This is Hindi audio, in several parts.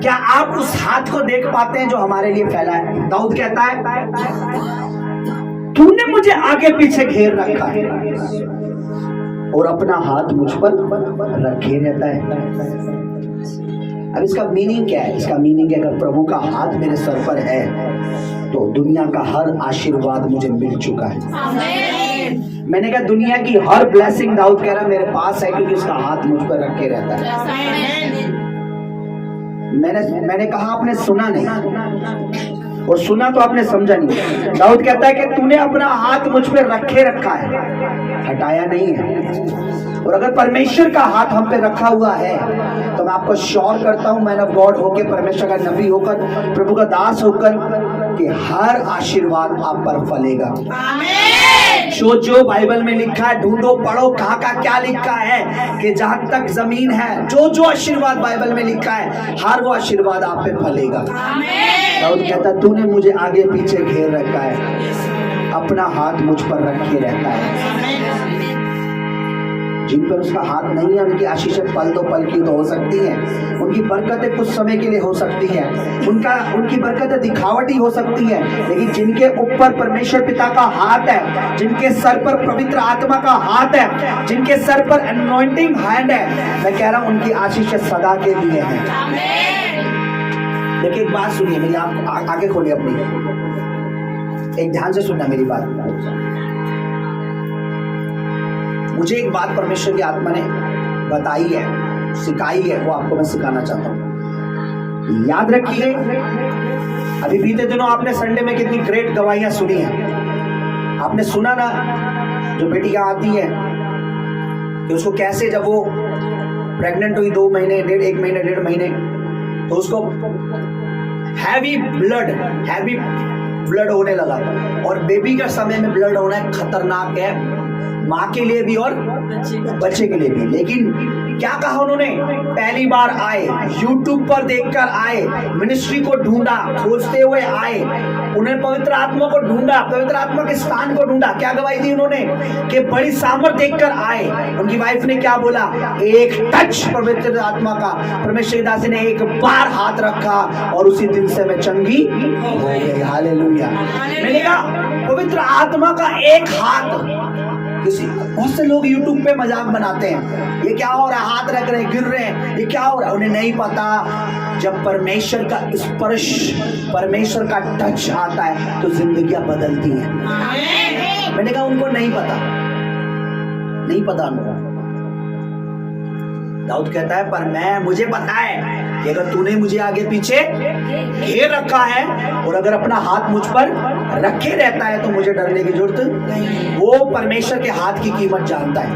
क्या आप उस हाथ को देख पाते हैं जो हमारे लिए फैला है? दाऊद कहता है तूने मुझे आगे पीछे घेर रखा है और अपना हाथ मुझ पर रखे रहता है। अब इसका मीनिंग क्या है? इसका मीनिंग है अगर प्रभु का हाथ मेरे सर पर है तो दुनिया का हर आशीर्वाद मुझे मिल चुका है। मैंने कहा दुनिया की हर ब्लेसिंग दाऊद कह रहा मेरे पास है क्योंकि उसका हाथ मुझ पर रखे रहता है। मैंने कहा आपने सुना नहीं, और सुना तो आपने समझा नहीं। दाऊद कहता है कि तूने अपना हाथ मुझ पे रखे रखा है, हटाया नहीं है। और अगर परमेश्वर का हाथ हम पे रखा हुआ है तो मैं आपको श्योर करता हूं, मैन ऑफ गॉड होकर, परमेश्वर का नबी होकर, प्रभु का दास होकर, कि हर आशीर्वाद आप पर फलेगा। जो बाइबल में लिखा है, ढूंढो पढ़ो कहाँ का क्या लिखा है कि जहां तक जमीन है, जो आशीर्वाद बाइबल में लिखा है, हर वो आशीर्वाद आप पे फलेगा। दाऊद कहता तूने मुझे आगे पीछे घेर रखा है, अपना हाथ मुझ पर रखे रहता है। जिन पर उसका हाथ नहीं है उनकी आशीषें पल दो पल की तो हो सकती हैं, उनकी बरकतें कुछ समय के लिए हो सकती हैं, उनकी बरकतें दिखावटी हो सकती है, लेकिन जिनके ऊपर परमेश्वर पिता का हाथ है, जिनके सर पर पवित्र आत्मा का हाथ है, जिनके सर पर अनॉइंटिंग हैंड है, मैं कह रहा हूं उनकी आशीषें सदा के लिए हैं। देखिए एक बात सुनिए मेरी, आप आगे खोलिए अपनी, एक ध्यान से सुनना मेरी बात। मुझे एक बात परमेश्वर की आत्मा ने बताई है, सिखाई है, वो आपको मैं सिखाना चाहता हूँ। याद रखिए, अभी बीते दिनों आपने संडे में कितनी ग्रेट गवाहियां सुनी हैं। आपने सुना ना, जो बेटियां आती है कि उसको कैसे, जब वो प्रेग्नेंट हुई 2 महीने, 1 महीने 1.5 महीने, तो उसको हैवी ब्लड होने लगा। और बेबी का समय में ब्लड होना खतरनाक है, माँ के लिए भी और बच्चे के लिए भी। लेकिन क्या कहा उन्होंने? पहली बार आए, YouTube पर देखकर आए, मिनिस्ट्री को ढूंढा, खोजते हुए आए, उन्हें पवित्र आत्मा को ढूंढा, पवित्र आत्मा के स्थान को ढूंढा। क्या गवाही दी उन्होंने? कि बड़ी सामर्थ देखकर आए। उनकी वाइफ ने क्या बोला? एक टच पवित्र आत्मा का, परमेश्वर की दासी ने एक बार हाथ रखा और उसी दिन से मैं चंगी हो गई। हालेलुया। मैंने कहा पवित्र आत्मा का एक हाथ। बहुत से लोग YouTube पे मजाक बनाते हैं, ये क्या हो रहा है, हाथ रख रहे हैं, गिर रहे हैं, ये क्या हो रहा है। उन्हें नहीं पता, जब परमेश्वर का स्पर्श, परमेश्वर का टच आता है तो जिंदगियां बदलती हैं। मैंने कहा उनको नहीं पता उनको। दाऊद कहता है पर मुझे पता है कि अगर तूने मुझे आगे पीछे घेर रखा है और अगर अपना हाथ मुझ पर रखे रहता है तो मुझे डरने की जरूरत नहीं। वो परमेश्वर के हाथ की कीमत जानता है।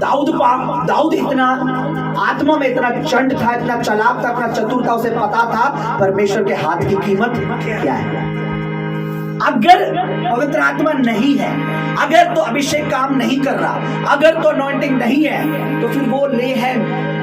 दाऊद इतना आत्मा में इतना चंड था, इतना चालाक था, इतना चतुर था, उसे पता था परमेश्वर के हाथ की कीमत क्या है। अगर पवित्र आत्मा नहीं है, अगर तो अभिषेक काम नहीं कर रहा, अगर तो अनॉइंटिंग नहीं है, तो फिर वो ले है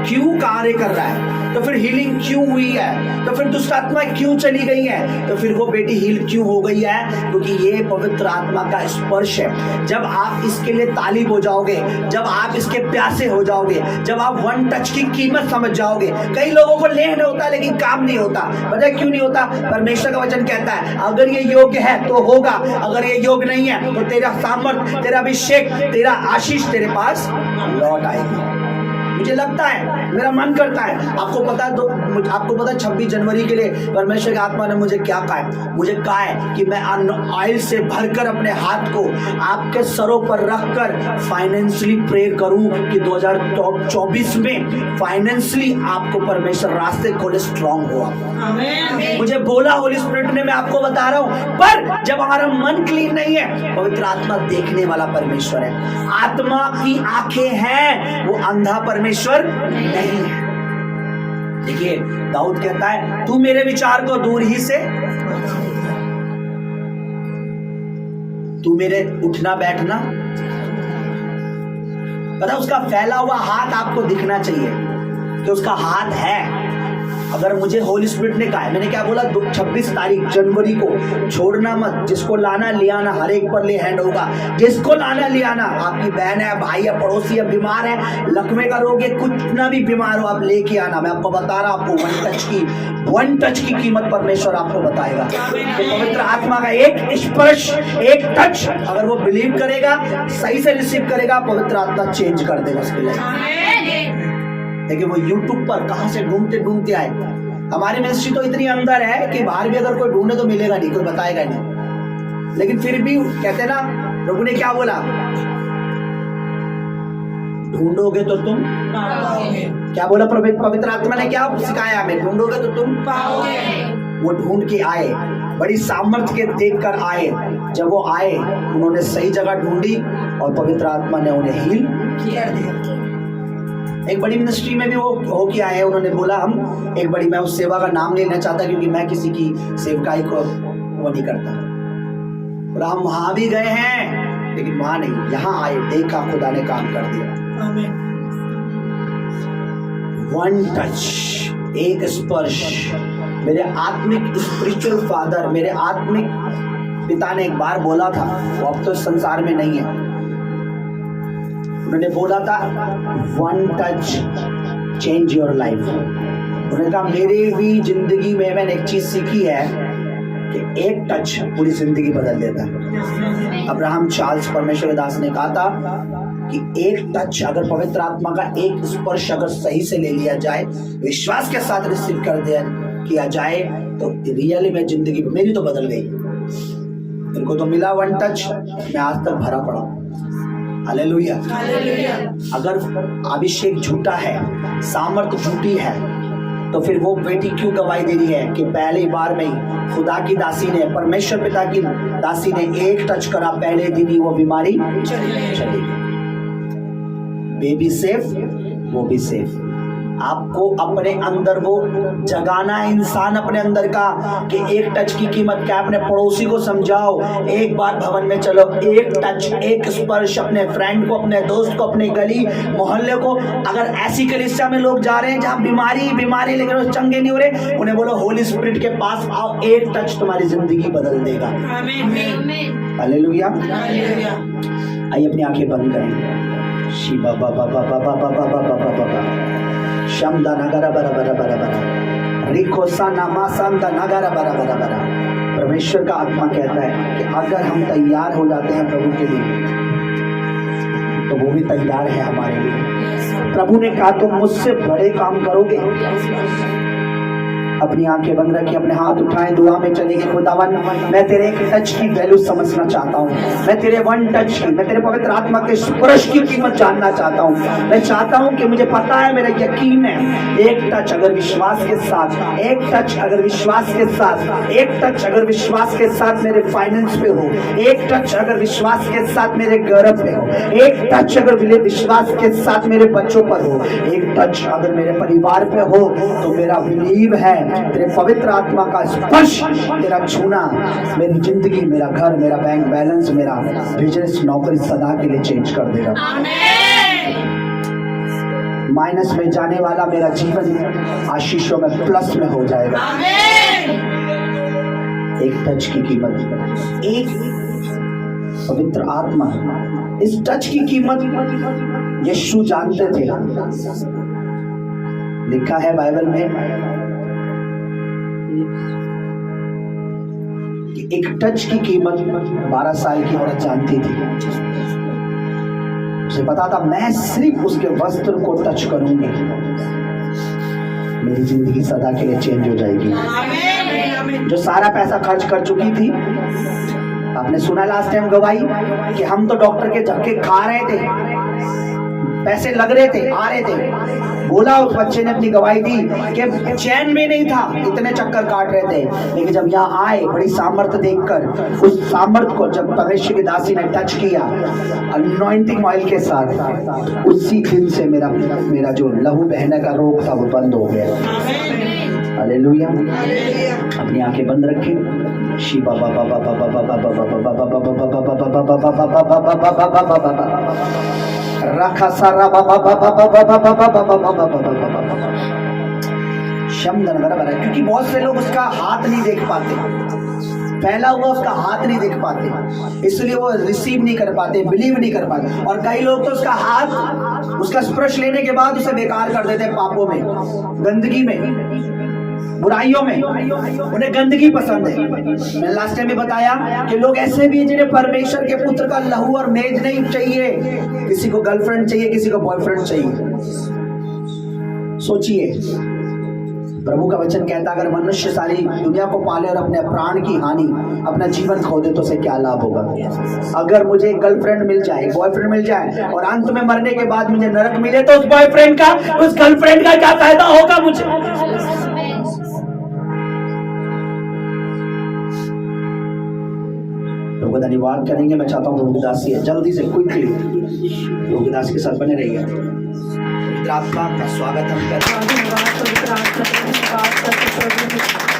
क्यों कार्य कर रहा है, तो फिर हीलिंग क्यों हुई है, तो फिर दुष्ट आत्मा क्यों चली गई है, तो फिर वो बेटी हील क्यों हो गई है? क्योंकि ये पवित्र आत्मा का स्पर्श है। जब आप इसके लिए तालिब हो जाओगे, जब आप इसके प्यासे हो जाओगे, जब आप वन टच की कीमत समझ जाओगे। कई लोगों को लेन होता लेकिन काम नहीं होता। पता है क्यों नहीं होता? परमेश्वर का वचन कहता है अगर ये योग्य है तो होगा, अगर ये योग्य नहीं है तो तेरा सामर्थ, तेरा अभिषेक, तेरा आशीष तेरे पास लौट आएगी। मुझे लगता है, मेरा मन करता है, आपको पता है 26 जनवरी के लिए परमेश्वर की आत्मा ने मुझे क्या कहा है? मुझे कहा है कि मैं ऑयल से भरकर अपने हाथ को आपके सरों पर रखकर फाइनेंशियली प्रेयर करूं कि 2024 में फाइनेंशियली आपको परमेश्वर रास्ते खोले, स्ट्रांग हुआ। मुझे बोला होली स्पिरिट ने, मैं आपको बता रहा हूं। पर जब हमारा मन क्लीन नहीं है, पवित्र आत्मा देखने वाला परमेश्वर है। आत्मा की आंखें हैं, वो अंधा परमेश्वर नहीं है। देखिए दाऊद कहता है तू मेरे विचार को दूर ही से, तू मेरे उठना बैठना, पता उसका फैला हुआ हाथ आपको दिखना चाहिए कि उसका हाथ है। अगर मुझे होली स्पिरिट ने कहा है, मैंने क्या बोला, 26 तारीख जनवरी को छोड़ना मत, जिसको लाना ले आना, हर एक पर ले हैंड होगा, जिसको लाना ले आना। आपकी बहन है, भाई है, पड़ोसी है, बीमार है, लकवे का रोग है, कुछ ना भी बीमार हो, आप लेके आना। मैं आपको बता रहा, आपको वन टच की कीमत परमेश्वर आपको बताएगा। तो पवित्र आत्मा का एक स्पर्श, एक टच, अगर वो बिलीव करेगा, सही से रिसीव करेगा, पवित्र आत्मा चेंज कर देगा उसकी लाइफ। देखिए वो यूट्यूब पर कहां से ढूंढते ढूंढते आए। हमारी मिनिस्ट्री तो इतनी अंदर है कि बाहर भी अगर कोई ढूंढे तो मिलेगा नहीं, कोई बताएगा नहीं, लेकिन फिर भी कहते ना, प्रभु ने क्या बोला, ढूंढोगे तो तुम पाओगे। क्या बोला पवित्र आत्मा ने, क्या सिखाया हमें, ढूंढोगे तो तुम पाओगे। वो ढूंढ के आए, बड़ी सामर्थ्य के देखकर आए। जब वो आए, उन्होंने सही जगह ढूंढी और पवित्र आत्मा ने उन्हें हील किया। एक बड़ी मिनिस्ट्री में भी वो हो के आए, उन्होंने बोला, हम एक बड़ी, मैं उस सेवा का नाम लेना चाहता क्योंकि मैं किसी की सेवकाई को वो नहीं करता, बोला हम वहां भी गए हैं, लेकिन वहां नहीं, यहाँ आए, देखा, खुदा ने काम कर दिया। वन टच, एक स्पर्श। मेरे आत्मिक स्पिरिचुअल फादर, मेरे आत्मिक पिता ने एक बार बोला था, वो अब तो संसार में नहीं है, उन्होंने बोला था, one touch change your life. उन्होंने कहा, मेरी भी जिंदगी में मैंने एक चीज सीखी है कि एक टच पूरी जिंदगी बदल देता है। अब्राहम चार्ल्स परमेश्वर दास ने कहा था कि एक टच, अगर पवित्र आत्मा का एक स्पर्श अगर सही से ले लिया जाए, विश्वास के साथ रिसीव कर दिया किया जाए, तो रियली में जिंदगी मेरी तो बदल गई। मेरे को तो मिला वन टच, मैं आज तक भरा पड़ा। हालेलुया। अगर अभिषेक झूठा है, सामर्थ झूठी है, तो फिर वो बेटी क्यों गवाही दे रही है कि पहली बार में ही खुदा की दासी ने, परमेश्वर पिता की दासी ने एक टच करा, पहले दिन ही वो बीमारी चली गई। बेबी सेफ, वो भी सेफ। आपको अपने अंदर वो जगाना है, इंसान अपने अंदर का, कि एक टच की कीमत क्या। अपने पड़ोसी को समझाओ, एक बार भवन में चलो, एक टच, एक स्पर्श, अपने फ्रेंड को, अपने दोस्त को, अपने गली मोहल्ले को। अगर ऐसी कलीसिया में लोग जा रहे हैं जहाँ बीमारी लेकिन वो चंगे नहीं हो रहे, उन्हें बोलो होली स्पिरिट के पास आओ, एक टच तुम्हारी जिंदगी बदल देगा। हालेलुया। आइए अपनी आंखें बंद करें। शिवा बाबा बाबा बाबा बाबा बाबा बाबा शमदा नगरा बरा बरा बरा बरा रिको साना मासंदा नगरा बरा बरा बरा। परमेश्वर का आत्मा कहता है कि अगर हम तैयार हो जाते हैं प्रभु के लिए, तो वो भी तैयार है हमारे लिए। प्रभु ने कहा तुम मुझसे बड़े काम करोगे। अपनी आंखें बंद रखिए, अपने हाथ उठाएं, दुआ में चलेंगे। खुदावन, मैं तेरे एक टच की वैल्यू समझना चाहता हूँ, मैं तेरे वन टच की, मैं तेरे पवित्र आत्मा के स्पर्श की कीमत जानना चाहता हूँ। मैं चाहता हूँ कि मुझे पता है, मेरा यकीन है, एक टच अगर विश्वास के साथ, एक टच अगर विश्वास के साथ, एक टच अगर विश्वास के साथ मेरे फाइनेंस पे हो, एक टच अगर विश्वास के साथ मेरे गर्भ पे हो, एक टच अगर विश्वास के साथ मेरे बच्चों पर हो, एक टच अगर मेरे परिवार पे हो, तो मेरा बिलीव है तेरे पवित्र आत्मा का स्पर्श, तेरा छूना मेरी जिंदगी, मेरा घर, मेरा बैंक बैलेंस, मेरा बिजनेस, नौकरी सदा के लिए चेंज कर देगा। माइनस में जाने वाला मेरा जीवन आशीषों में प्लस में हो जाएगा। एक टच की कीमत, एक पवित्र आत्मा, इस टच की कीमत यीशु जानते थे। लिखा है बाइबल में कि एक टच की कीमत 12 साल की औरत जानती थी। उसे पता था, मैं सिर्फ उसके वस्त्र को टच करूंगी, मेरी जिंदगी सदा के लिए चेंज हो जाएगी। जो सारा पैसा खर्च कर चुकी थी, आपने सुना लास्ट टाइम गवाही कि हम तो डॉक्टर के धक्के खा रहे थे, पैसे लग रहे थे, आ रहे थे। बोला उस बच्चे ने, अपनी गवाही दी कि चैन में नहीं था, इतने चक्कर काट रहे थे, लेकिन जब यहाँ आए, बड़ी सामर्थ्य देखकर, उस सामर्थ्य को जब परमेश्वर की दासी ने टच किया अनॉइंटिंग ऑयल के साथ, उसी दिन से मेरा जो लहू बहने का रोग था वो बंद हो गया। हालेलुया। अपनी आंखें बंद रखें। शिवा बाबा बाबा बाबा बाबा बाबा बाबा बाबा बाबा बाबा रखा सारा बाबा बाबा बाबा बाबा बाबा बाबा बाबा शम धन बराबर है, क्योंकि बहुत से लोग उसका हाथ नहीं देख पाते, फैला हुआ उसका हाथ नहीं देख पाते, इसलिए वो रिसीव नहीं कर पाते, बिलीव नहीं कर पाते। और कई लोग तो उसका हाथ, उसका स्पर्श लेने के बाद उसे बेकार कर देते हैं, पापों में, गंदगी में, बुराइयों में, उन्हें गंदगी पसंद है। मैंने लास्ट टाइम में बताया कि लोग ऐसे भी हैं जिन्हें परमेश्वर के पुत्र का लहू और मेज नहीं चाहिए, किसी को गर्लफ्रेंड चाहिए, किसी को बॉयफ्रेंड चाहिए। सोचिए, प्रभु का वचन कहता है अगर मनुष्य सारी दुनिया को पाले और अपने प्राण की हानि, अपना जीवन खो दे तो उसे क्या लाभ होगा। अगर मुझे एक गर्लफ्रेंड मिल जाए, बॉयफ्रेंड मिल जाए और अंत में मरने के बाद मुझे नरक मिले तो उस बॉयफ्रेंड का, उस गर्लफ्रेंड का क्या फायदा होगा मुझे। प्रभु धन्यवाद करेंगे। मैं चाहता हूँ प्रभु दास से जल्दी से क्विकली प्रभु दास के साथ बने रहिए। पवित्र आत्मा का स्वागत हम करते हैं।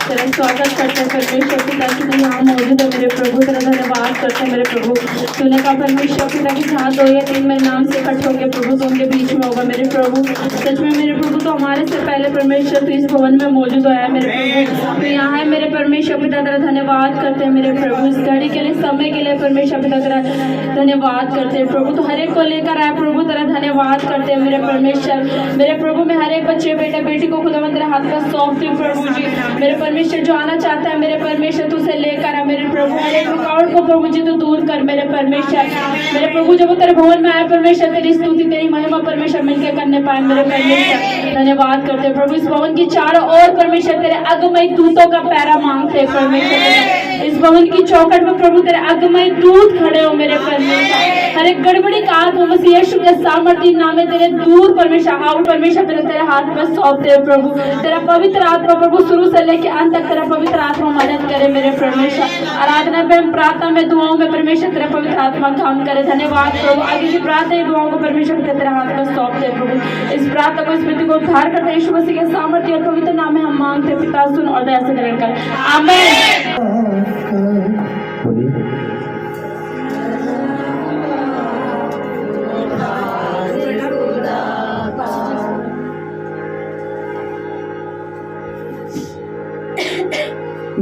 तेरा स्वागत करते हैं परमेश्वर पिता की तू यहाँ मौजूद है मेरे प्रभु, तेरा धन्यवाद करते हैं मेरे प्रभु। तूने कहा परमेश्वर पिता की जहाँ दो या तीन मेरे नाम से इकट्ठे होंगे प्रभु तो उनके बीच में होगा मेरे प्रभु। सच में मेरे प्रभु तो हमारे से पहले परमेश्वर तू इस भवन में मौजूद आया मेरे प्रभु, तो यहाँ है मेरे परमेश्वर पिता, तेरा धन्यवाद करते हैं मेरे प्रभु। इस घड़ी के लिए, समय के लिए परमेश्वर पिता तेरा धन्यवाद करते हैं प्रभु। तो हर एक को लेकर आया प्रभु, तेरा धन्यवाद करते हैं मेरे परमेश्वर। मेरे प्रभु मैं हर एक बच्चे बेटा बेटी को खुदा तेरे हाथ में सौंपती हूँ प्रभु जी। मेरे परमेश्वर जो आना चाहता है मेरे परमेश्वर तू उसे लेकर आ मेरे प्रभु। हर एक रुकावट को प्रभु जी तू दूर कर मेरे परमेश्वर। मेरे प्रभु जब वो तेरे भवन में आए परमेश्वर, तेरी स्तुति तेरी महिमा परमेश्वर मिलकर करने पाए मेरे परमेश्वर। धन्यवाद करते प्रभु। इस भवन की चारों ओर परमेश्वर तेरे अगमई दूतों का पैरा मांगते परमेश्वर। इस भवन की चौखट में प्रभु तेरे अगमई दूत खड़े हो मेरे परमेश्वर। हर एक गड़बड़ी का आत्मा मसीह यीशु के सामर्थ्य नाम में तेरे दूर परमेश्वर आउट परमेश्वर तेरे हाथ में सौंपते हैं प्रभु। तेरा पवित्र आत्मा प्रभु शुरू से लेकर अंत तक तेरा पवित्र आत्मा मदद करे मेरे परमेश्वर। आराधना में, प्रार्थना में, दुआओं में परमेश्वर तेरा पवित्र आत्मा काम करे। धन्यवाद प्रभु। आगे की प्रार्थना दुआओं को परमेश्वर तेरे हाथ में सौंपते हैं प्रभु। इस प्रार्थना को, इस विधि को उद्धार करते यीशु मसीह के सामर्थ्य और पवित्र नाम में हम मांगते पिता, सुन और दया से ग्रहण कर, आमीन।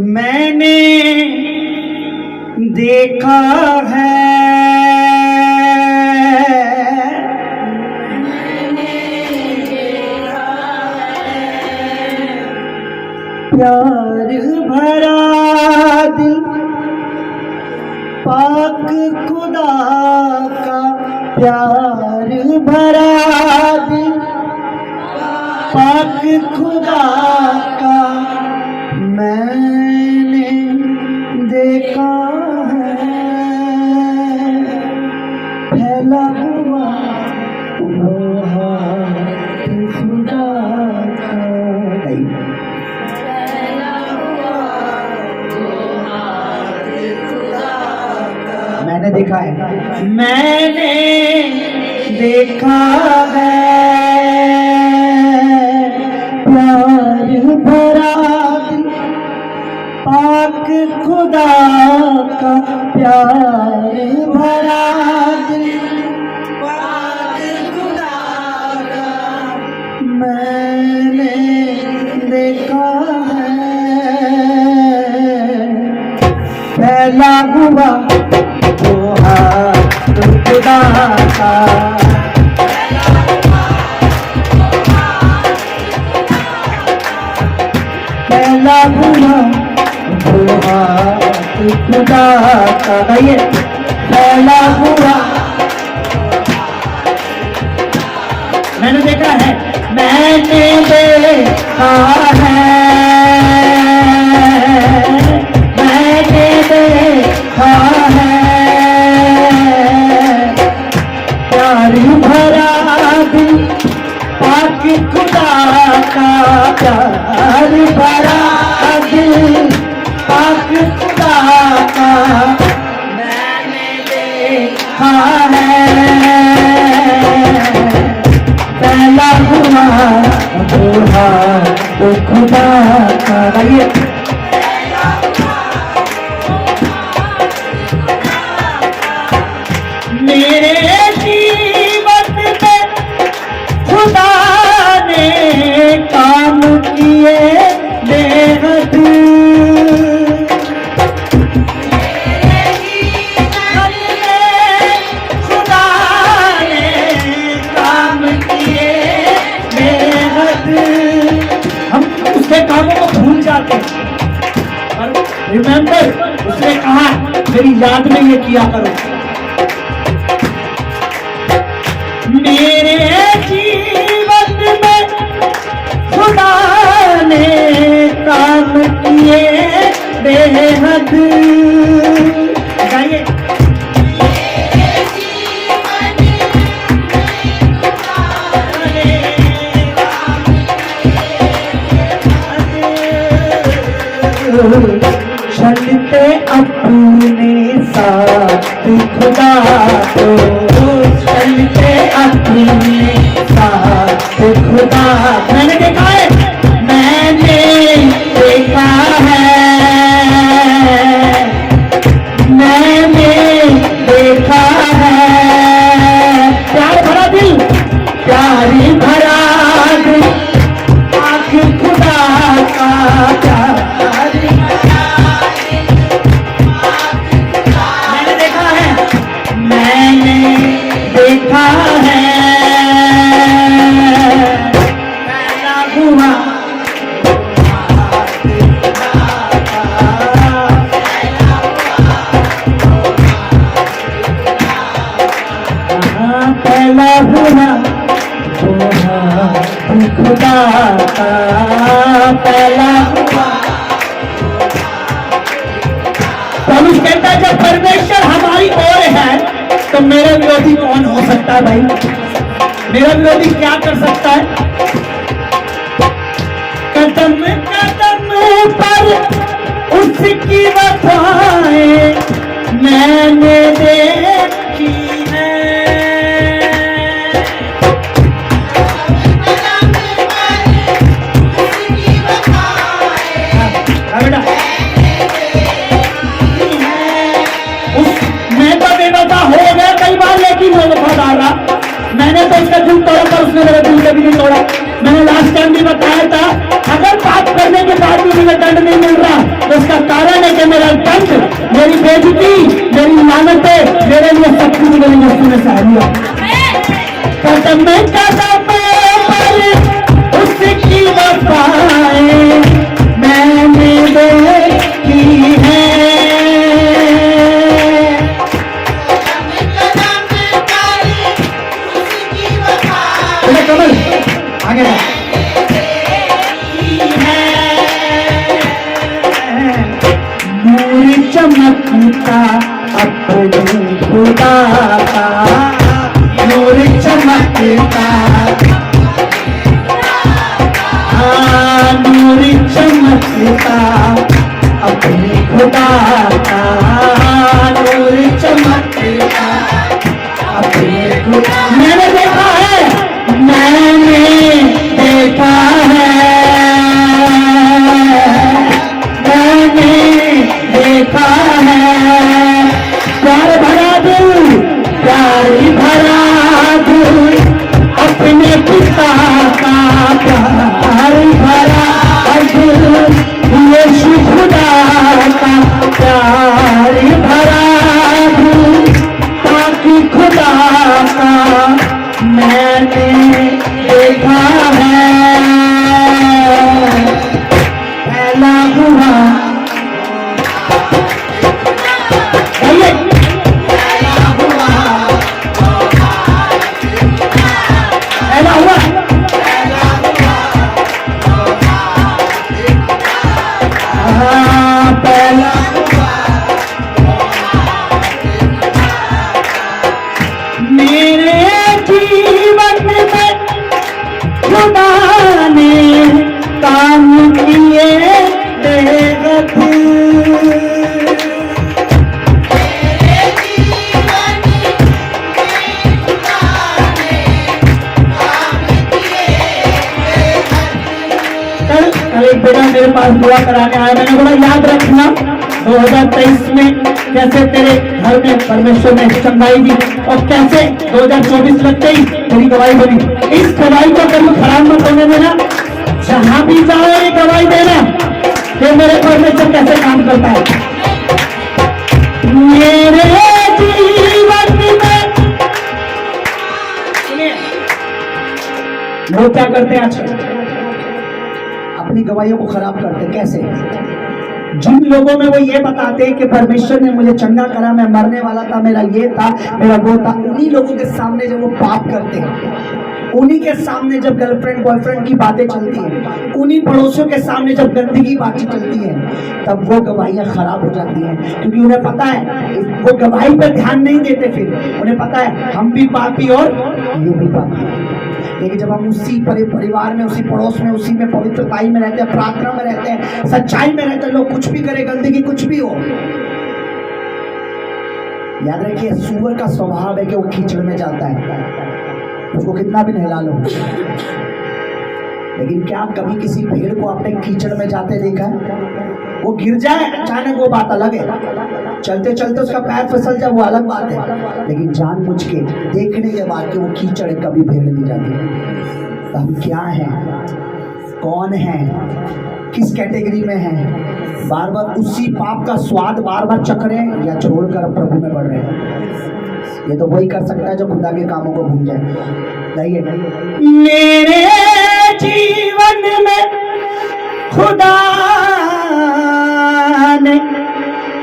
मैंने देखा है, प्यार भरा दिल पाक खुदा का, प्यार भरा दिल पाक खुदा का मैंने देखा है, फैला हुआ वो हाथ खुदा का। मैंने देखा है, मैंने देखा है, प्यार भरा दिल पाक खुदा का, प्यार भरा दिल पाक खुदा का मैंने देखा है, फैला हुआ वो हाथ खुदा का, फैला हुआ वो हाथ खुदा का, ये फैला हुआ। मैंने देखा है, मैंने देखा है, मैंने देखा है, प्यार भरा दिल पाक खुदा का, प्यार भरा दिल पाक खुदा का मैंने देखा है, फैला हुआ वो हाथ खुदा का। ये मेरे जीवन में खुदा ने काम किए, रिमेंबर, उसने कहा मेरी याद में ये किया करो। मेरे जीवन में खुदा ने काम किए बेहद। गाइए। चलते अपने साथ खुदा को, चलते अपने साथ खुदा। मैंने देखा है, मैंने देखा है, मैंने देखा है। प्यार भरा दिल, प्यारी भरा दिल, आँख खुदा का प्यार। देखा है पहला हुआ, पहला हुआ खुदा का, पहला हुआ। पौलुस कहता है जब परमेश्वर हमारी ओर है तो मेरा विरोधी कौन हो सकता है? भाई मेरा विरोधी क्या कर सकता है? कदम कदम पर उसकी वफाएं मैंने देखी है। मैं तो बेवफा हो गया कई बार, लेकिन मैं वफादार रहा। मैंने तो उसका दिल तोड़ा पर उसने मेरा दिल कभी नहीं तोड़ा। मैंने लास्ट टाइम भी बताया था, अगर बात करने के बाद भी मुझे दंड नहीं मिल रहा तो उसका कारण है कि मेरा दंड, मेरी बेइज्जती, मेरी लानतें मेरे लिए सब कुछ मेरी वस्तु में सह लिया। कदम कदम पर उसकी वफाएं मैंने देखी है। कमल आगे नूर चमकता अपने खुदा का, नूर चमकता, नूर चमकता अपने खुदा का, नूर चमकता अपने खुदा। मैंने देखा है, मैंने देखा है, मैंने देखा है। प्यार भरा दिल, प्यारी भरा दिल, अपने पिता का प्यार भरा दिल, यीशु खुदा का प्यार भरा दिल, ताकि खुदा का मैंने देखा है। पहला हुआ एक बेटा मेरे पास दुआ कराने आया। मैंने बोला याद रखना 2023 में कैसे तेरे घर में परमेश्वर ने चंगाई दी और कैसे 2024 लगते ही तेरी गवाही बनी। इस गवाही को कभी खराब मत होने देना। जहां भी जाओ ये गवाही देना कि मेरे परमेश्वर कैसे काम करता है मेरे जीवन में। लोग क्या करते हैं आजकल, अपनी गवाहियों को खराब करते। कैसे? जिन लोगों में वो ये बताते कि परमेश्वर ने मुझे चंगा करा, मैं मरने वाला था, मेरा ये था, मेरा वो था, उन्हीं लोगों के सामने जब वो पाप करते हैं, उन्हीं के सामने जब गर्लफ्रेंड बॉयफ्रेंड की बातें चलती हैं, उन्हीं पड़ोसियों के सामने जब गंदगी की बातें चलती हैं, तब वो गवाहियां खराब हो जाती हैं। क्योंकि उन्हें पता है, वो गवाही पर ध्यान नहीं देते, फिर उन्हें पता है हम भी पापी और ये भी पापी। लेकिन जब हम उसी परिवार में, उसी पड़ोस में, उसी में पवित्रताई में रहते हैं, प्रार्थना में रहते हैं, सच्चाई में रहते हैं, लोग कुछ भी करे, गंदगी कुछ भी हो, याद रखिए सूअर का स्वभाव है कि वो कीचड़ में जाता है, उसको कितना भी नहला लो। लेकिन क्या कभी किसी भेड़ को आपने कीचड़ में जाते देखा है? वो गिर जाए अचानक वो बात अलग है, चलते चलते उसका पैर फिसल जाए वो अलग बात है, लेकिन जानबूझ के देखने के बाद कि वो कीचड़ है, कभी भेड़ नहीं जाती। तो हम क्या हैं, कौन है, किस कैटेगरी में हैं? बार बार उसी पाप का स्वाद बार बार चख रहे हैं या छोड़कर प्रभु में बढ़ रहे हैं? ये तो वही कर सकता है जो खुदा के कामों को भूल जाए। नहीं है मेरे जीवन में खुदा ने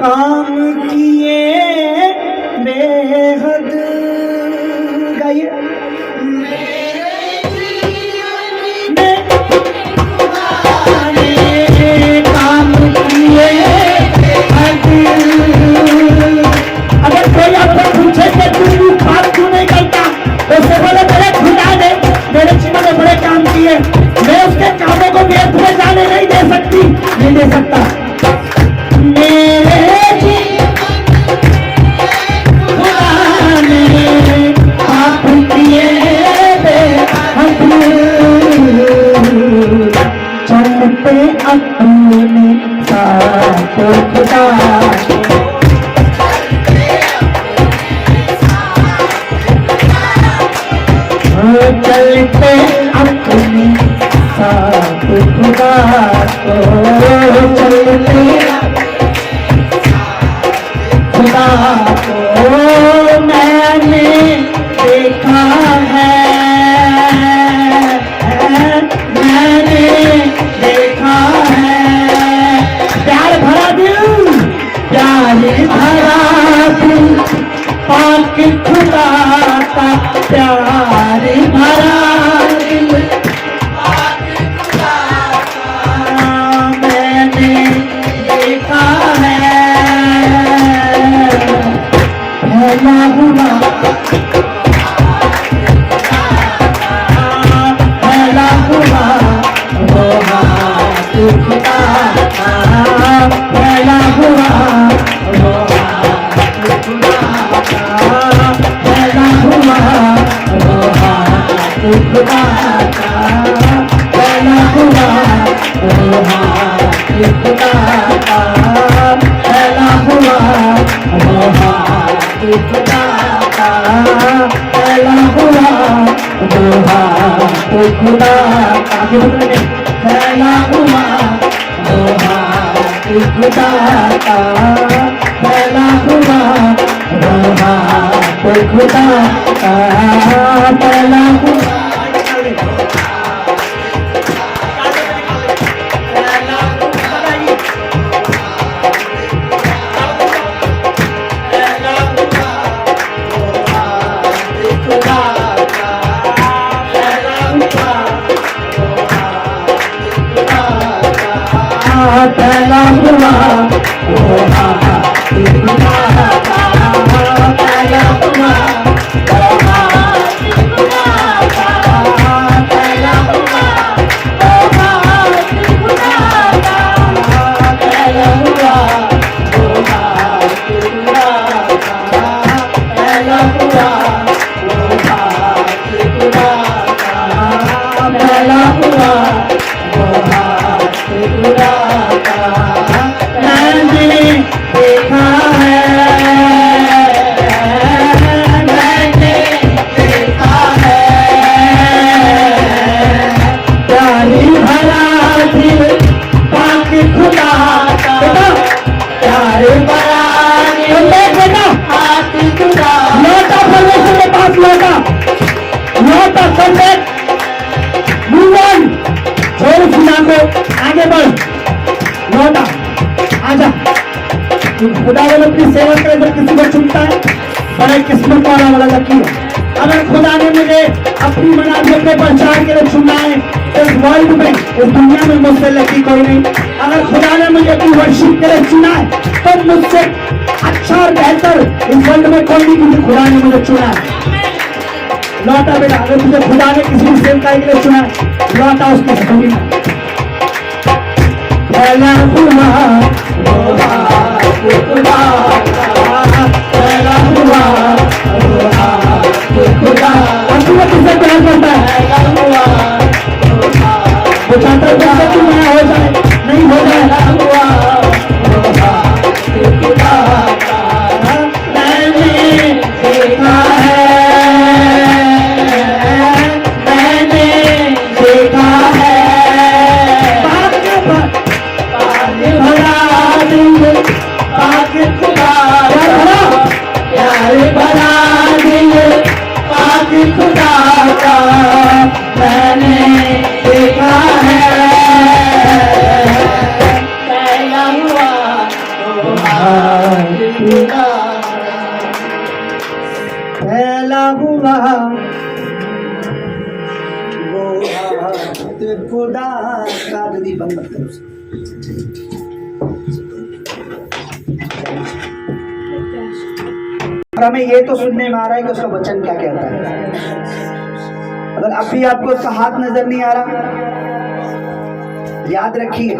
काम किए बेहद, गाइए। काम किए अगर कोई आपसे पूछे कि तू पाप क्यों नहीं करता, तो उससे बोले मेरे खुदा ने मेरे जीवन में बड़े काम किए, मैं उसके कामों को व्यर्थ में जाने नहीं दे सकती, नहीं दे सकता। मेरे खुदा ने पाप किए चलते अपने साथ खुदा, चलते अपने साथ खुदा को, चलते खुदा को मैंने देखा है, मैंने देखा है। प्यार भरा दिल, प्यार भरा दिल, पाक खुदा का प्यार भरा दिल, मैंने देखा है। फैला हुआ, फैला हुआ वो हाथ खुदा का, फैला हुआ वो हाथ खुदा का, फैला हुआ वो हाथ खुदा का, फैला हुआ वो हाथ खुदा का, फैला हुआ वो हाथ खुदा का, फैला हुआ वो हाथ खुदा का, फैला हुआ वो हाथ खुदा का, फैला हुआ वो हाथ खुदा का, फैला हुआ फैला हुआ वो हाथ खुदा का, फैला हुआ वो हाथ खुदा का, फैला हुआ वो हाथ खुदा का, फैला हुआ वो हाथ खुदा का, फैला हुआ वो हाथ खुदा का, फैला हुआ वो हाथ खुदा का, मैंने देखा है, मैंने देखा है। प्यारी भरा दिल पाक खुदा का, प्यारे भरा दिल पाक खुदा, लौटा परमेश्वर के पास, लौटा लौटा संदेश, मूव ऑन, छोड़ सुना को आगे बढ़, लौटा आजा। खुदा वाले अपनी सेवा करे जब किसी को चुनता है, बड़े किस्मत वाला लकीर है। अगर खुदा ने मुझे अपनी मनाजिल पे पहचान के लिए चुना है, इस वर्ल्ड में, इस दुनिया में मुझसे लकी कोई नहीं। अगर खुदा ने मुझे अपनी वर्शिप के लिए चुना है, तो मुझसे अच्छा और बेहतर इस वर्ल्ड में कोई नहीं, क्योंकि खुदा ने मुझे चुना है। लौटा बेटा, अगर तुझे खुदा ने किसी सेवकाई के लिए चुना है, लौटा उसकी हथौड़ी में। पहला हुआ वो हाथ खुदा का, पहला हुआ वो हाथ खुदा। और तू किससे प्यार करता है? वो चाहता है कि मैं हो जाए, नहीं हो जाए। हुआ वो हाथ खुदा का, मैंने देखा है, मैंने देखा है। खुदा का मैंने देखा है, पहला हुआ वो हाथ खुदा, पहला हुआ वो हाथ खुदा का। दीदी बंद मत करो उसे। और हमें ये तो सुनने में आ रहा है कि उसका वचन क्या कहता है। अगर अभी आपको उसका हाथ नजर नहीं आ रहा, याद रखिए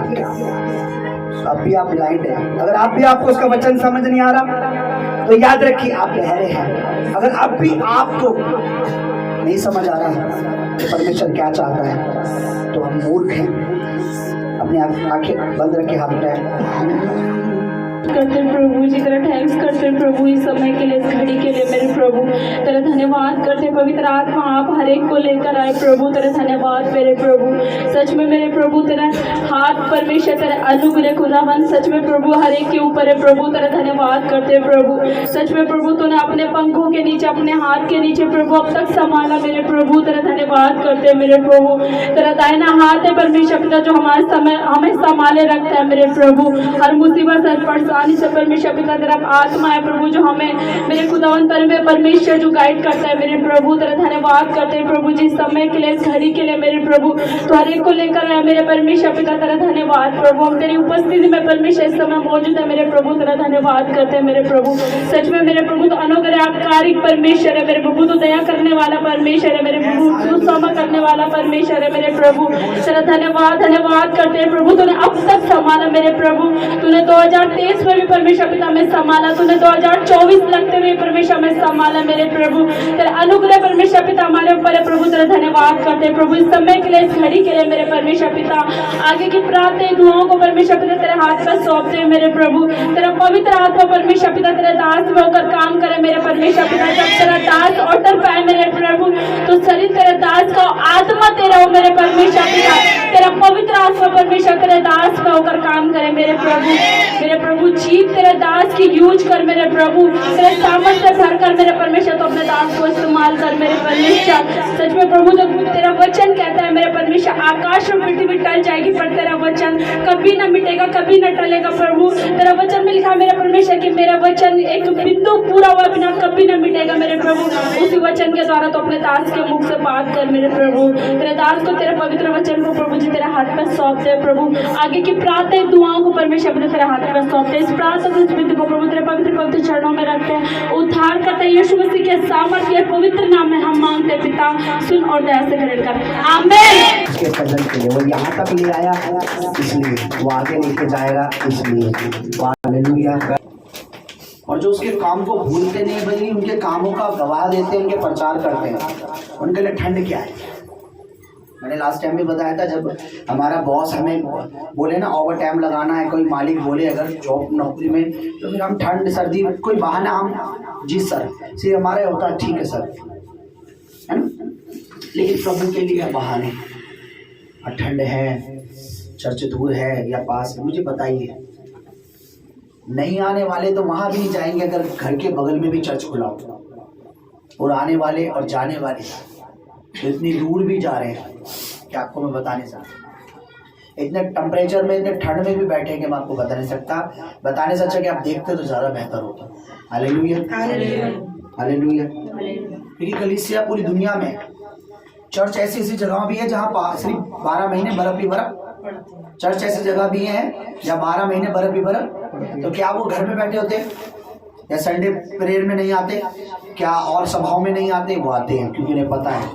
अभी आप ब्लाइंड हैं। अगर आप भी आपको उसका वचन समझ नहीं आ रहा, तो याद रखिए आप बहरे हैं। अगर अब भी आपको नहीं समझ आ रहा कि परमेश्वर क्या चाहता है, तो हम मूर्ख हैं। अपने आंखें बंद रखे, हाथ उठाए। करते प्रभु जी, तेरा थैंक्स करते प्रभु इस समय के लिए, इस घड़ी के लिए मेरे प्रभु। तेरा धन्यवाद करते पवित्र आत्मा आप हर एक को लेकर आए प्रभु। तेरा धन्यवाद मेरे प्रभु। सच में मेरे प्रभु तेरा हाथ परमेश्वर, तेरा अनुग्रह खुदावन सच में प्रभु हर एक के ऊपर है प्रभु। तेरा धन्यवाद करते प्रभु। सच में प्रभु तूने अपने पंखों के नीचे, अपने हाथ के नीचे प्रभु अब तक संभाला मेरे प्रभु। तेरा धन्यवाद करते मेरे प्रभु। तेरा दाहिना हाथ है परमेश्वर पिता जो हमारे समय हमें संभाले रखता है मेरे प्रभु। हर मुसीबत हर परेशानी से परमेश्वर पिता तेरा आत्मा है प्रभु जो हमें मेरे खुदावन पर में परमेश्वर जो गाइड करता है मेरे प्रभु। तेरा धन्यवाद करते हैं प्रभु जी समय के लिए, इस घड़ी के लिए मेरे प्रभु। तो हर एक को लेकर आया मेरे परमेश्वर पिता, तेरा धन्यवाद प्रभु। हम तेरी उपस्थिति में परमेश्वर इस समय मौजूद है मेरे प्रभु। तेरा धन्यवाद करते हैं मेरे प्रभु। सच में मेरे प्रभु तो अनुग्रहकारी परमेश्वर है मेरे प्रभु। तो दया करने वाला परमेश्वर है मेरे प्रभु। तू क्षमा करने वाला परमेश्वर है मेरे प्रभु। तेरा धन्यवाद करते हैं प्रभु। तूने अब तक संभाला मेरे प्रभु। तूने 2023 में भी परमेश्वर पिता में संभाला, तूने 2024 लगते हुए परमेश्वर में संभाला मेरे प्रभु। तेरा अनुग्रह परमेश्वर पिता हमारे ऊपर है प्रभु। तेरा धन्यवाद करते हैं प्रभु इस समय के लिए, इस घड़ी के लिए मेरे परमेश्वर पिता। आगे की प्रार्थना दुआओं को परमेश्वर पिता तेरे हाथ पर सौंपते हैं मेरे प्रभु। तेरा पवित्र आत्मा परमेश्वर पिता तेरे दास में होकर काम करे मेरे परमेश्वर पिता। जब तेरा दास ऑर्डर पाए मेरे प्रभु, तो शरीर तेरे दास का, आत्मा तेरा हो मेरे परमेश्वर पिता। तेरा पवित्र आत्मा परमेश्वर तेरे दास में होकर काम करे मेरे प्रभु। मेरे प्रभु जीव तेरे दास की यूज कर मेरे प्रभु। तेरे सामर्थ्य भर कर मेरे परमेश्वर, तो अपने दास को इस्तेमाल कर मेरे परमेश्वर। सच में प्रभु जो तेरा वचन कहता है मेरे परमेश्वर, आकाश और पृथ्वी टल जाएगी पर तेरा वचन कभी न मिटेगा, कभी न टलेगा प्रभु। तेरा वचन में लिखा मेरे परमेश्वर कि मेरा वचन एक बिंदु पूरा हुआ बिना कभी न मिटेगा मेरे प्रभु। उसी वचन के द्वारा तो अपने दास के मुख से बात कर मेरे प्रभु। तेरे दास को तेरे पवित्र वचन को प्रभु जी तेरे हाथ पर सौंपते हैं प्रभु। आगे की प्रार्थना दुआओं को परमेश्वर तेरे हाथ पर सौंपते हैं। इस प्रार्थना को, इस विधि को प्रभु तेरे पवित्र चरणों में रखते हैं। उद्धार करते यीशु मसीह के सामर्थ्य पवित्र नाम में हम मांगते पिता, सुन और दया से ग्रहण कर, आमीन। उसके भजन के लिए वो यहाँ तक ले आया, इसलिए वो आगे लेके जाएगा, इसलिए हालेलुया। और जो उसके काम को भूलते नहीं बल्कि उनके कामों का गवाह देते हैं, उनके प्रचार करते हैं, उनके लिए ठंड क्या है। मैंने लास्ट टाइम भी बताया था, जब हमारा बॉस हमें बोले ना ओवर टाइम लगाना है, कोई मालिक बोले अगर जॉब नौकरी में, तो फिर हम ठंड सर्दी कोई बहाना हम जी सर सिर्फ हमारा होता है, ठीक है सर, है ना। लेकिन प्रभु के लिए बहाने, और ठंड है, चर्च दूर है या पास है, मुझे बताइए। नहीं आने वाले तो वहाँ भी नहीं जाएंगे अगर घर के बगल में भी चर्च खुला हो, और आने वाले और जाने वाले तो इतनी दूर भी जा रहे हैं कि आपको मैं बताने चाहता हूँ। इतने टेम्परेचर में, इतने ठंड में भी बैठेंगे, मैं आपको बता नहीं सकता। बताने से अच्छा कि आप देखते तो ज़्यादा बेहतर होता। Hallelujah, hallelujah. क्योंकि कलीसिया पूरी दुनिया में, चर्च ऐसी ऐसी जगह भी है जहाँ सिर्फ 12 महीने बर्फ ही बर्फ। चर्च ऐसी जगह भी है जहाँ 12 महीने बर्फ ही बर्फ। तो क्या वो घर में बैठे होते या संडे प्रेयर में नहीं आते? क्या और सभाओं में नहीं आते? वो आते हैं, क्योंकि उन्हें पता है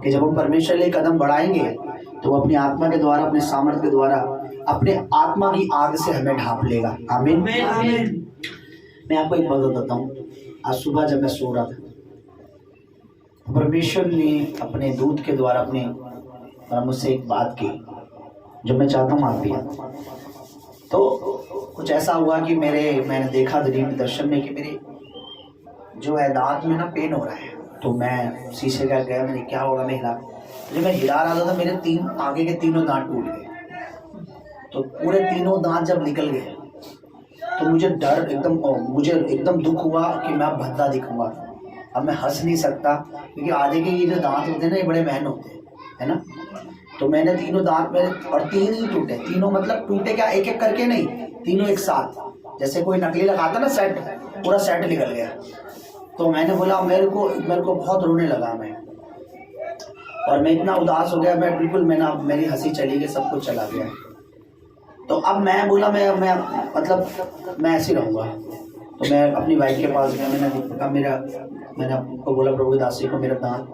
कि जब हम परमेश्वर लिए कदम बढ़ाएंगे तो वो अपनी आत्मा के द्वारा, अपने सामर्थ्य के द्वारा, अपने आत्मा की आग से हमें ढांप लेगा। आमीन। मैं आपको एक बात बताता हूँ। आज सुबह जब मैं सो रहा था, परमेश्वर ने अपने दूत के द्वारा अपने मुझसे एक बात की जो मैं चाहता हूँ आप भी। तो कुछ ऐसा हुआ कि मैंने देखा दरीब दर्शन में कि मेरे जो है दांत में ना पेन हो रहा है। तो मैं शीशे का गया, मैंने क्या होगा, मैं हिला, जब मैं हिला रहा था मेरे आगे के तीनों दांत टूट गए। तो पूरे तीनों दांत जब निकल गए तो मुझे एकदम दुख हुआ कि मैं अब भद्दा दिखूंगा। अब मैं हंस नहीं सकता, क्योंकि आधे के ये जो दांत होते हैं ना, ये बड़े महंगे होते हैं, है ना। तो मैंने तीनों दांत में, और 3 ही टूटे, तीनों मतलब टूटे क्या, एक एक करके नहीं, तीनों एक साथ। जैसे कोई नकली लगाता ना सेट, पूरा सेट निकल गया। तो मैंने बोला, मेरे को बहुत रोने लगा मैं, और मैं इतना उदास हो गया, मैं बिल्कुल, मेरी हंसी चली गई, सब कुछ चला गया। तो अब मैं बोला मैं ऐसे रहूँगा। तो मैं अपनी वाइफ के पास गया, मैंने आपको बोला, प्रभु के दासी को मेरा दांत,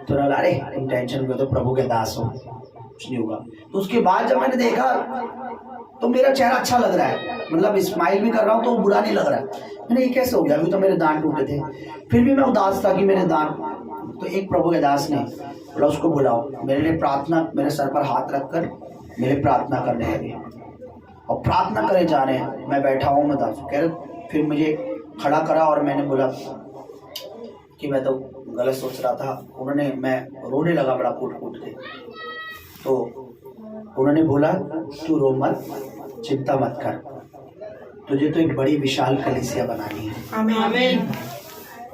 तो ना, अरे तुम टेंशन में, तो प्रभु के दास हो, कुछ नहीं होगा। तो उसके बाद जब मैंने देखा तो मेरा चेहरा अच्छा लग रहा है, मतलब स्माइल भी कर रहा हूँ तो बुरा नहीं लग रहा है। मैंने ये कैसे हो गया, अभी तो मेरे दांत टूटे थे, फिर भी मैं उदास था कि मेरे दांत। तो एक प्रभु के दास ने बोला, उसको बुलाओ। मेरे लिए प्रार्थना, मेरे सर पर हाथ रखकर मेरे प्रार्थना करने लगे, और प्रार्थना करे जा रहे हैं। मैं बैठा हूँ, मैं दास कह रहे, फिर मुझे खड़ा करा और मैंने बोला कि मैं तो गलत सोच रहा था। मैं रोने लगा बड़ा फूट के। तो उन्होंने बोला, तू रो मत, चिंता मत कर, तुझे तो एक बड़ी विशाल कलीसिया बनानी है। आमीन।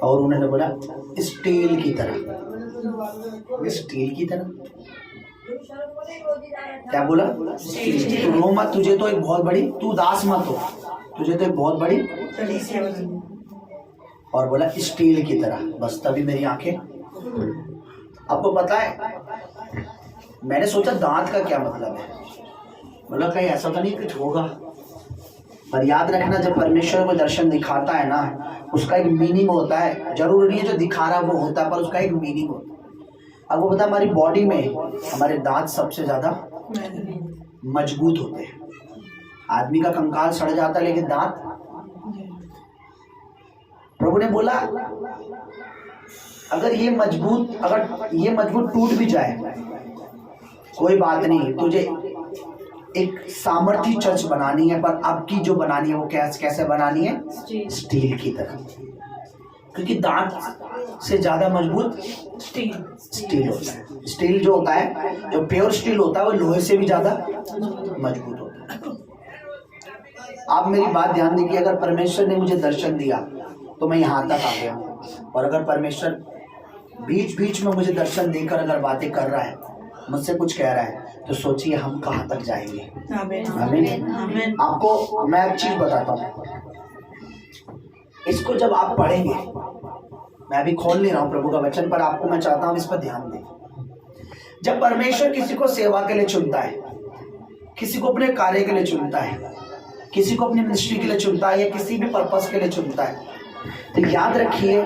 और उन्होंने बोला, स्टील की तरह। स्टील की तरह क्या बोला? तू रो मत, तुझे तो एक बहुत बड़ी, तू दास मत हो, तुझे तो एक बहुत बड़ी कलीसिया बनानी। और बोला स्टील की तरह। बस तभी मेरी आंखें, आपको पता है, मैंने सोचा दांत का क्या मतलब है, बोला कहीं ऐसा तो नहीं कुछ होगा। पर याद रखना, जब परमेश्वर को दर्शन दिखाता है ना, उसका एक मीनिंग होता है। जरूर नहीं है जो दिखा रहा है वो होता है, पर उसका एक मीनिंग होता है। अब वो पता, हमारी बॉडी में हमारे दांत सबसे ज्यादा मजबूत होते हैं। आदमी का कंकाल सड़ जाता है, लेकिन दांत, प्रभु ने बोला, अगर ये मजबूत टूट भी जाए कोई बात नहीं, तुझे एक सामर्थी चर्च बनानी है, पर अब की जो बनानी है वो कैसे बनानी है? स्टील की तरह। क्योंकि दांत से ज्यादा मजबूत स्टील होता है। स्टील जो होता है, जो प्योर स्टील होता है, वो लोहे से भी ज्यादा मजबूत होता है। आप मेरी बात ध्यान दीजिए, अगर परमेश्वर ने मुझे दर्शन दिया तो मैं यहाँ तक आ गया, और अगर परमेश्वर बीच बीच में मुझे दर्शन देकर अगर बातें कर रहा है, मुझसे कुछ कह रहा है, तो सोचिए हम कहाँ तक जाएंगे। आमीन। आपको मैं एक चीज बताता हूँ, इसको जब आप पढ़ेंगे, मैं अभी खोल नहीं रहा हूँ प्रभु का वचन, पर आपको मैं चाहता हूँ इस पर ध्यान दें। जब परमेश्वर किसी को सेवा के लिए चुनता है, किसी को अपने कार्य के लिए चुनता है, किसी को अपनी मिनिस्ट्री के लिए चुनता है, या किसी भी पर्पस के लिए चुनता है, तो याद रखिए,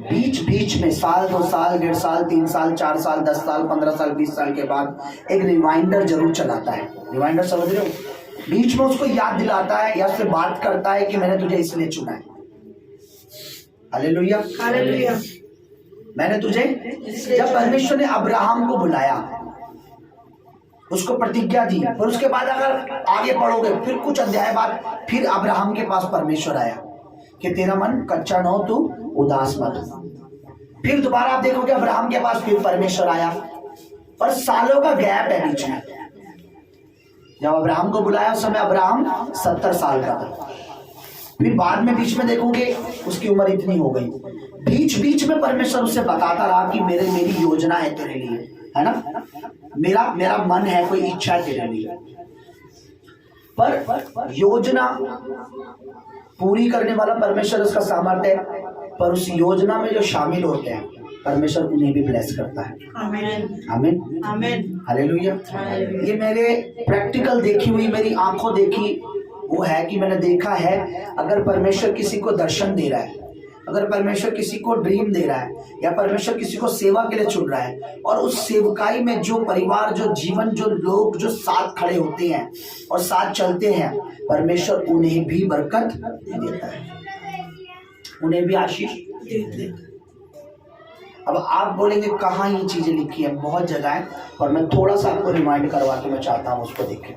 बीच बीच में साल 2 साल 1.5 साल 3 साल 4 साल 10 साल 15 साल 20 साल के बाद एक रिमाइंडर जरूर चलाता है। रिमाइंडर समझ रहे हो? बीच में उसको याद दिलाता है, या उससे बात करता है कि मैंने तुझे इसलिए चुना है। Hallelujah, hallelujah. मैंने तुझे, जब परमेश्वर ने अब्राहम को बुलाया, उसको प्रतिज्ञा दी, और उसके बाद अगर आगे पढ़ोगे, फिर कुछ अध्याय बाद फिर अब्राहम के पास परमेश्वर आया कि तेरा मन कच्चा न हो, तू उदास मत हो। फिर दोबारा आप देखोगे अब्राहम के पास फिर परमेश्वर आया, और सालों का गैप है बीच में। जब अब्राहम को बुलाया उस समय अब्राहम 70 साल का था। फिर बाद में बीच में देखोगे उसकी उम्र इतनी हो गई। बीच बीच में परमेश्वर उससे बताता रहा कि मेरी योजना है तेरे लिए, है ना। मेरा मेरा मन है, कोई इच्छा है तेरे लिए, पर योजना पूरी करने वाला परमेश्वर, उसका सामर्थ्य है, पर उस योजना में जो शामिल होते हैं परमेश्वर उन्हें भी ब्लेस करता है। आमीन आमीन आमीन हालेलुया। ये मेरे प्रैक्टिकल देखी हुई, मेरी आंखों देखी वो है कि मैंने देखा है, अगर परमेश्वर किसी को दर्शन दे रहा है, अगर परमेश्वर किसी को ड्रीम दे रहा है, या परमेश्वर किसी को सेवा के लिए चुन रहा है, और उस सेवकाई में जो परिवार, जो जीवन, जो लोग जो साथ खड़े होते हैं और साथ चलते हैं, परमेश्वर उन्हें भी बरकत देता है, उन्हें भी आशीष देता है। अब आप बोलेंगे कहाँ ये चीजें लिखी है, बहुत जगह है, और मैं थोड़ा सा आपको रिमाइंड करवा के मैं चाहता हूँ उसको देखें।